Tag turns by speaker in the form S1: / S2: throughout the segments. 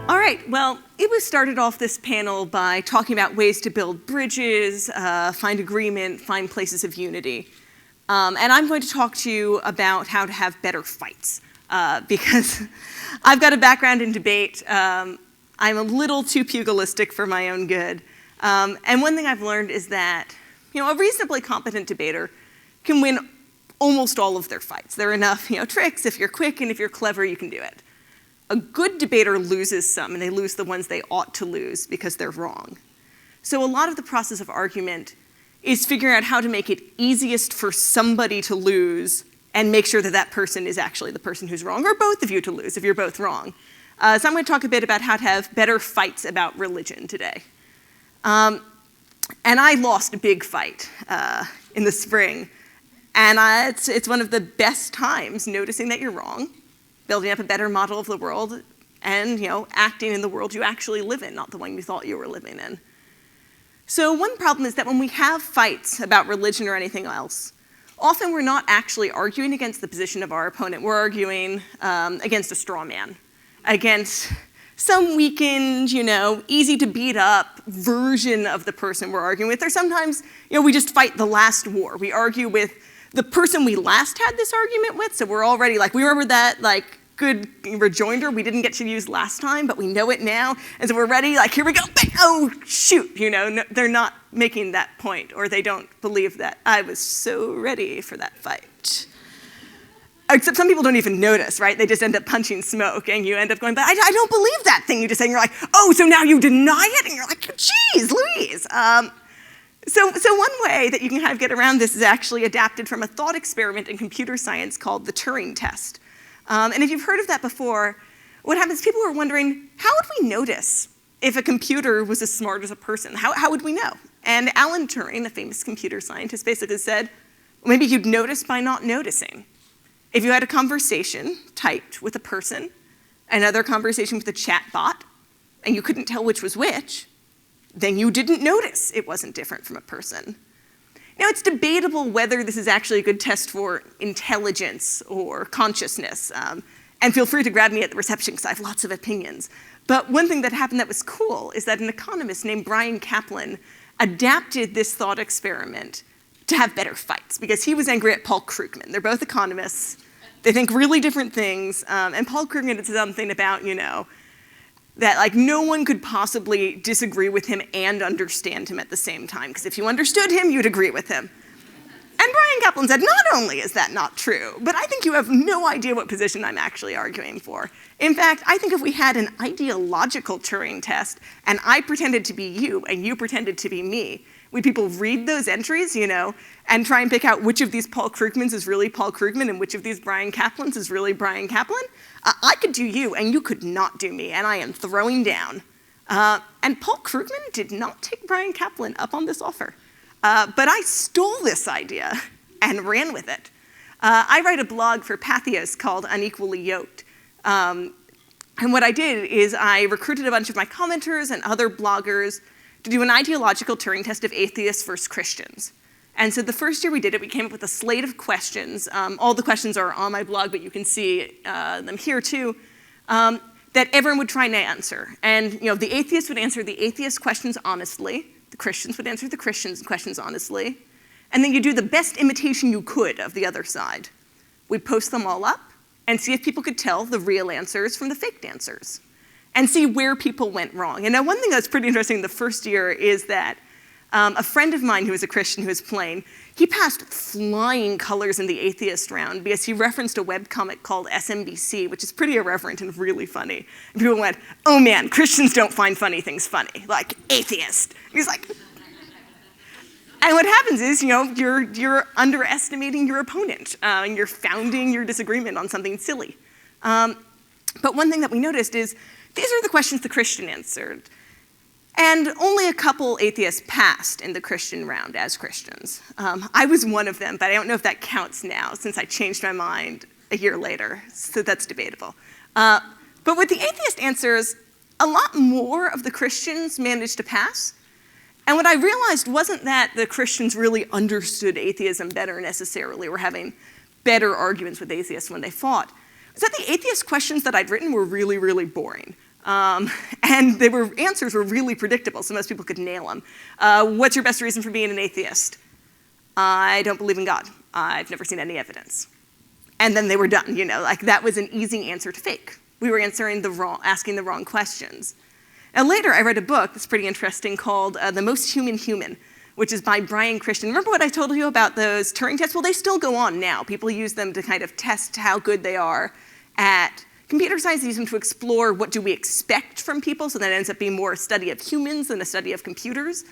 S1: All right, well, Ibu started off this panel by talking about ways to build bridges, find agreement, find places of unity. And I'm going to talk to you about how to have better fights, because I've got a background in debate. I'm a little too pugilistic for my own good. And one thing I've learned is that, a reasonably competent debater can win almost all of their fights. There are enough, tricks. If you're quick and if you're clever, you can do it. A good debater loses some, and they lose the ones they ought to lose because they're wrong. So a lot of the process of argument is figuring out how to make it easiest for somebody to lose and make sure that that person is actually the person who's wrong, or both of you to lose if you're both wrong. So I'm going to talk a bit about how to have better fights about religion today. And I lost a big fight in the spring, and it's one of the best times noticing that you're wrong, building up a better model of the world, and acting in the world you actually live in, not the one you thought you were living in. So one problem is that when we have fights about religion or anything else, often we're not actually arguing against the position of our opponent. We're arguing against a straw man, against some weakened, easy to beat up version of the person we're arguing with. Or sometimes, we just fight the last war. We argue with the person we last had this argument with, so we're already we remember that good rejoinder we didn't get to use last time, but we know it now, and so we're ready, here we go, oh shoot, no, they're not making that point, or they don't believe that I was so ready for that fight. Except some people don't even notice, right? They just end up punching smoke, and you end up going, but I don't believe that thing you just said, and you're like, oh, so now you deny it? And you're like, geez, Louise. So one way that you can kind of get around this is actually adapted from a thought experiment in computer science called the Turing test. And if you've heard of that before, what happens, people are wondering, how would we notice if a computer was as smart as a person? How would we know? And Alan Turing, a famous computer scientist, basically said, well, maybe you'd notice by not noticing. If you had a conversation typed with a person, another conversation with a chat bot, and you couldn't tell which was which, then you didn't notice it wasn't different from a person. Now, it's debatable whether this is actually a good test for intelligence or consciousness. And feel free to grab me at the reception because I have lots of opinions. But one thing that happened that was cool is that an economist named Brian Kaplan adapted this thought experiment to have better fights because he was angry at Paul Krugman. They're both economists. They think really different things. And Paul Krugman had said something about, that no one could possibly disagree with him and understand him at the same time, because if you understood him, you'd agree with him. And Brian Kaplan said, not only is that not true, but I think you have no idea what position I'm actually arguing for. In fact, I think if we had an ideological Turing test, and I pretended to be you, and you pretended to be me, would people read those entries, and try and pick out which of these Paul Krugmans is really Paul Krugman and which of these Brian Kaplans is really Brian Kaplan? I could do you, and you could not do me, and I am throwing down. And Paul Krugman did not take Brian Kaplan up on this offer. But I stole this idea and ran with it. I write a blog for Patheos called Unequally Yoked. And what I did is I recruited a bunch of my commenters and other bloggers to do an ideological Turing test of atheists versus Christians. And so the first year we did it, we came up with a slate of questions. All the questions are on my blog, but you can see them here too, that everyone would try and answer. And the atheists would answer the atheist questions honestly. The Christians would answer the Christians' questions honestly. And then you do the best imitation you could of the other side. We'd post them all up and see if people could tell the real answers from the faked answers and see where people went wrong. And now one thing that's pretty interesting the first year is that a friend of mine who was a Christian who was playing, he passed flying colors in the atheist round because he referenced a webcomic called SMBC, which is pretty irreverent and really funny. And people went, oh man, Christians don't find funny things funny, like atheist. And he's like, and what happens is, you're underestimating your opponent, and you're founding your disagreement on something silly. But one thing that we noticed is, these are the questions the Christian answered. And only a couple atheists passed in the Christian round as Christians. I was one of them, but I don't know if that counts now since I changed my mind a year later, so that's debatable. But with the atheist answers, a lot more of the Christians managed to pass. And what I realized wasn't that the Christians really understood atheism better necessarily, or having better arguments with atheists when they fought. It was that the atheist questions that I'd written were really, really boring. And answers were really predictable, so most people could nail them. What's your best reason for being an atheist? I don't believe in God. I've never seen any evidence. And then they were done, like that was an easy answer to fake. We were asking the wrong questions. And later I read a book that's pretty interesting called The Most Human Human, which is by Brian Christian. Remember what I told you about those Turing tests? Well, they still go on now. People use them to kind of test how good they are at computer science. They use them to explore what do we expect from people, so that ends up being more a study of humans than a study of computers.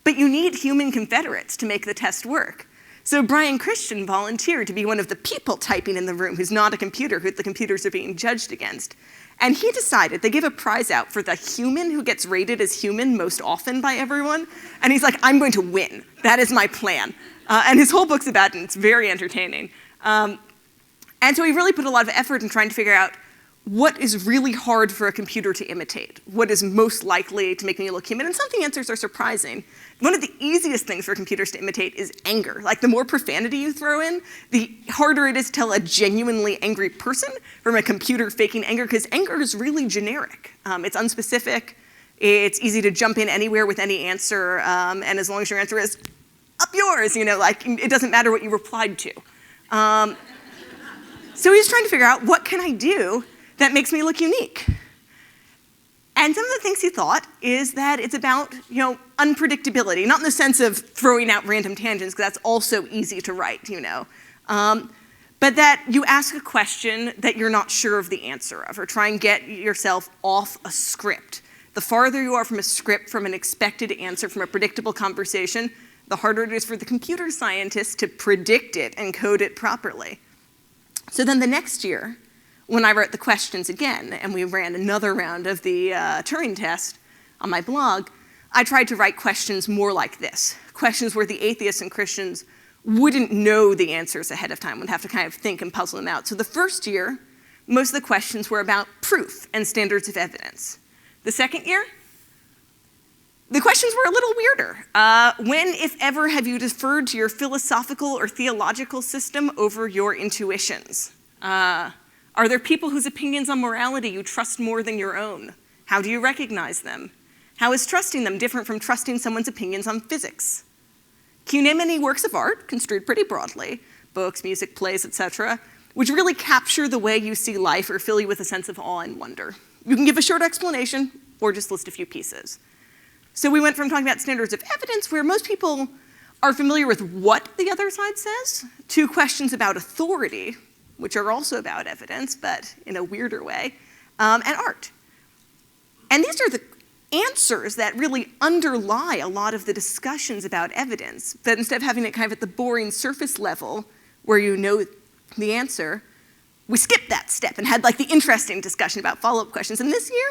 S1: But you need human confederates to make the test work. So Brian Christian volunteered to be one of the people typing in the room who's not a computer, who the computers are being judged against. And he decided, they give a prize out for the human who gets rated as human most often by everyone. And he's like, I'm going to win. That is my plan. And his whole book's about it, and it's very entertaining. And so he really put a lot of effort in trying to figure out what is really hard for a computer to imitate, what is most likely to make me look human, and some of the answers are surprising. One of the easiest things for computers to imitate is anger. Like, the more profanity you throw in, the harder it is to tell a genuinely angry person from a computer faking anger, because anger is really generic. It's unspecific, it's easy to jump in anywhere with any answer, and as long as your answer is, up yours, like, it doesn't matter what you replied to. So he's trying to figure out, what can I do that makes me look unique? And some of the things he thought is that it's about, unpredictability, not in the sense of throwing out random tangents, because that's also easy to write, but that you ask a question that you're not sure of the answer of, or try and get yourself off a script. The farther you are from a script, from an expected answer, from a predictable conversation, the harder it is for the computer scientists to predict it and code it properly. So then the next year, when I wrote the questions again, and we ran another round of the Turing test on my blog, I tried to write questions more like this. Questions where the atheists and Christians wouldn't know the answers ahead of time, would have to kind of think and puzzle them out. So the first year, most of the questions were about proof and standards of evidence. The second year, the questions were a little weirder. When, if ever, have you deferred to your philosophical or theological system over your intuitions? Are there people whose opinions on morality you trust more than your own? How do you recognize them? How is trusting them different from trusting someone's opinions on physics? Can you name any works of art, construed pretty broadly, books, music, plays, etc., which really capture the way you see life or fill you with a sense of awe and wonder? You can give a short explanation or just list a few pieces. So we went from talking about standards of evidence, where most people are familiar with what the other side says, to questions about authority, which are also about evidence, but in a weirder way, and art. And these are the answers that really underlie a lot of the discussions about evidence, but instead of having it kind of at the boring surface level, where you know the answer, we skipped that step and had like the interesting discussion about follow-up questions. And this year,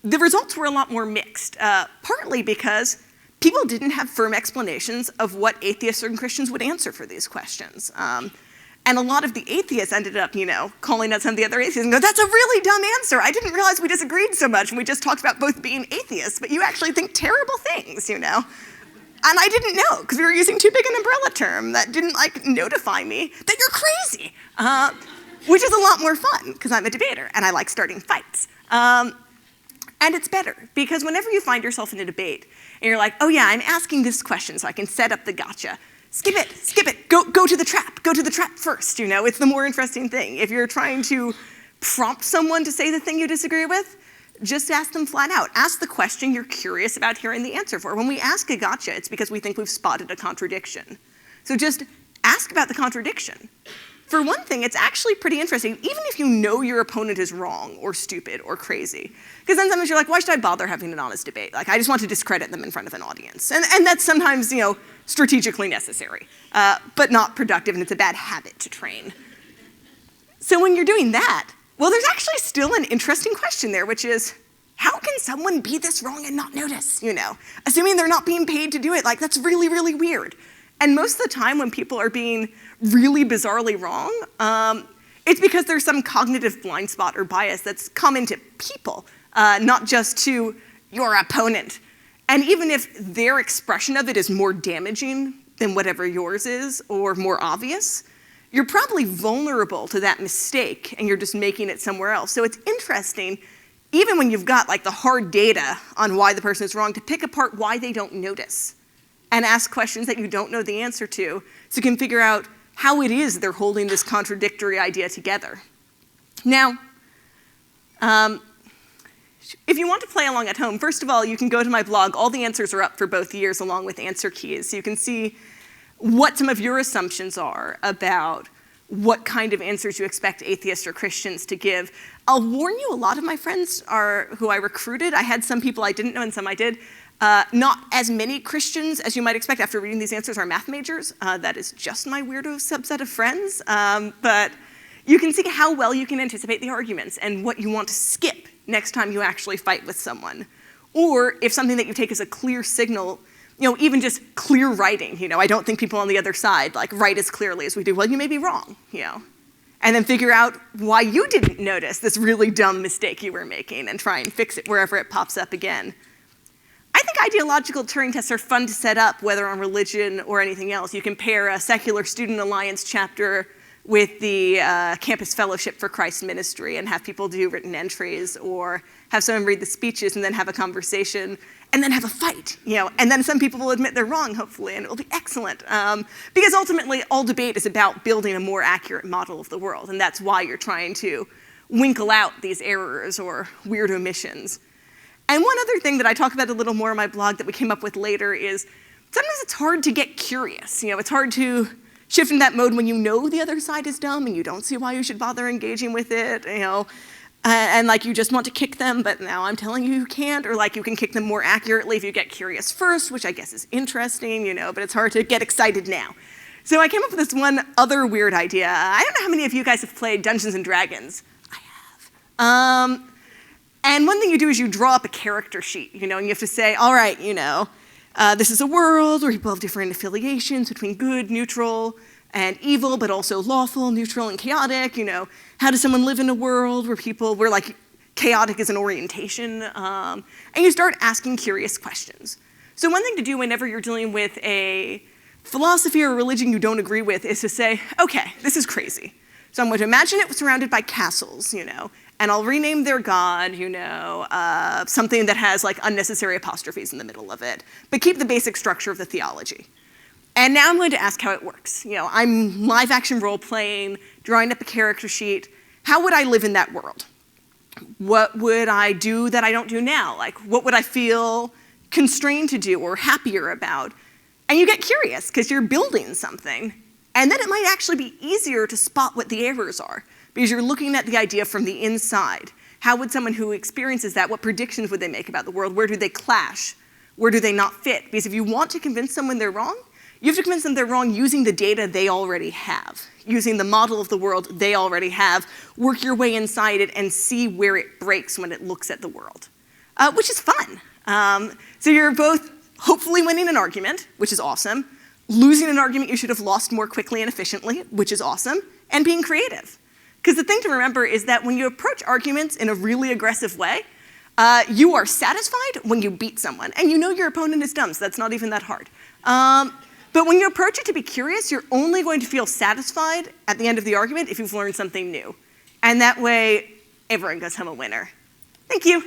S1: the results were a lot more mixed, partly because people didn't have firm explanations of what atheists and Christians would answer for these questions. And a lot of the atheists ended up, calling out some of the other atheists and go, that's a really dumb answer. I didn't realize we disagreed so much, and we just talked about both being atheists, but you actually think terrible things, And I didn't know, because we were using too big an umbrella term that didn't, notify me that you're crazy, which is a lot more fun, because I'm a debater, and I like starting fights. And it's better, because whenever you find yourself in a debate, and you're like, oh yeah, I'm asking this question so I can set up the gotcha, skip it, go to the trap first, It's the more interesting thing. If you're trying to prompt someone to say the thing you disagree with, just ask them flat out. Ask the question you're curious about hearing the answer for. When we ask a gotcha, it's because we think we've spotted a contradiction. So just ask about the contradiction. For one thing, it's actually pretty interesting, even if you know your opponent is wrong or stupid or crazy. Because then sometimes you're like, why should I bother having an honest debate? I just want to discredit them in front of an audience. And that's sometimes, strategically necessary, but not productive, and it's a bad habit to train. So when you're doing that, well, there's actually still an interesting question there, which is, how can someone be this wrong and not notice, Assuming they're not being paid to do it, that's really, really weird. And most of the time when people are being really bizarrely wrong, it's because there's some cognitive blind spot or bias that's common to people, not just to your opponent. And even if their expression of it is more damaging than whatever yours is, or more obvious, you're probably vulnerable to that mistake, and you're just making it somewhere else. So it's interesting, even when you've got like the hard data on why the person is wrong, to pick apart why they don't notice and ask questions that you don't know the answer to, so you can figure out how it is they're holding this contradictory idea together. Now, if you want to play along at home, first of all, you can go to my blog. All the answers are up for both years along with answer keys. So you can see what some of your assumptions are about what kind of answers you expect atheists or Christians to give. I'll warn you, a lot of my friends who I recruited, I had some people I didn't know and some I did. Not as many Christians as you might expect after reading these answers are math majors. That is just my weirdo subset of friends. But you can see how well you can anticipate the arguments and what you want to skip next time you actually fight with someone. Or if something that you take as a clear signal, even just clear writing, I don't think people on the other side write as clearly as we do. Well, you may be wrong, And then figure out why you didn't notice this really dumb mistake you were making and try and fix it wherever it pops up again. I think ideological Turing tests are fun to set up, whether on religion or anything else. You can pair a secular student alliance chapter with the Campus Fellowship for Christ Ministry and have people do written entries, or have someone read the speeches and then have a conversation and then have a fight, and then some people will admit they're wrong, hopefully, and it'll be excellent. Because ultimately, all debate is about building a more accurate model of the world, and that's why you're trying to winkle out these errors or weird omissions. And one other thing that I talk about a little more in my blog that we came up with later is sometimes it's hard to get curious. It's hard to shift in that mode when you know the other side is dumb and you don't see why you should bother engaging with it, and you just want to kick them, but now I'm telling you can't, or you can kick them more accurately if you get curious first, which I guess is interesting, but it's hard to get excited now. So I came up with this one other weird idea. I don't know how many of you guys have played Dungeons & Dragons. I have. And one thing you do is you draw up a character sheet, and you have to say, all right, this is a world where people have different affiliations between good, neutral, and evil, but also lawful, neutral, and chaotic. How does someone live in a world where chaotic is an orientation? And you start asking curious questions. So one thing to do whenever you're dealing with a philosophy or religion you don't agree with is to say, okay, this is crazy. So I'm going to imagine it was surrounded by castles, and I'll rename their god, something that has unnecessary apostrophes in the middle of it, but keep the basic structure of the theology. And now I'm going to ask how it works. I'm live action role playing, drawing up a character sheet. How would I live in that world? What would I do that I don't do now? What would I feel constrained to do or happier about? And you get curious because you're building something. And then it might actually be easier to spot what the errors are, because you're looking at the idea from the inside. How would someone who experiences that, what predictions would they make about the world? Where do they clash? Where do they not fit? Because if you want to convince someone they're wrong, you have to convince them they're wrong using the data they already have, using the model of the world they already have, work your way inside it and see where it breaks when it looks at the world, which is fun. So you're both hopefully winning an argument, which is awesome, losing an argument you should have lost more quickly and efficiently, which is awesome, and being creative. Because the thing to remember is that when you approach arguments in a really aggressive way, you are satisfied when you beat someone. And you know your opponent is dumb, so that's not even that hard. But when you approach it to be curious, you're only going to feel satisfied at the end of the argument if you've learned something new. And that way, everyone goes home a winner. Thank you.